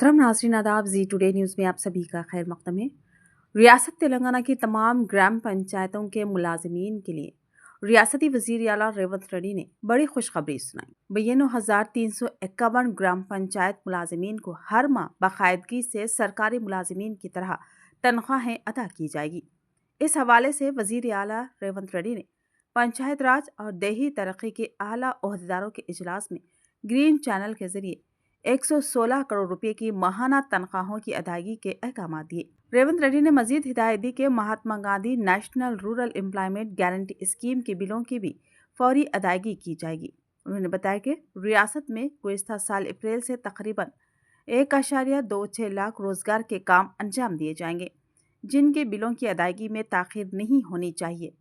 मोहतरम नाज़रीन आदाब, जी टुडे न्यूज़ में आप सभी का खैर मक़दम है। रियासत तेलंगाना की तमाम ग्राम पंचायतों के मुलाजिमीन के लिए रियासती वज़ीर आला रेवंत रेड्डी ने बड़ी खुशखबरी सुनाई। 92,351 ग्राम पंचायत मुलाजिमीन को हर माह बाकायदगी से सरकारी मुलाजिमीन की तरह तनख्वाहें अदा की जाएगी। इस हवाले से वज़ीर आला रेवंत रेड्डी ने पंचायत राज और देही तरक्की के आला ओहदेदारों के इजलास में ग्रीन चैनल के जरिए 116 करोड़ रुपए की माहाना तनख्वाहों की अदायगी के अहकाम दिए। रेवंत रेड्डी ने मजीद हिदायत दी कि Mahatma Gandhi national rural employment guarantee scheme के बिलों की भी फौरी अदायगी की जाएगी। उन्होंने बताया कि रियासत में गुज़िश्ता साल अप्रैल से तकरीबन 1.26 लाख रोजगार के काम अंजाम दिए जाएंगे, जिनके बिलों की अदायगी में ताख़ीर नहीं होनी चाहिए।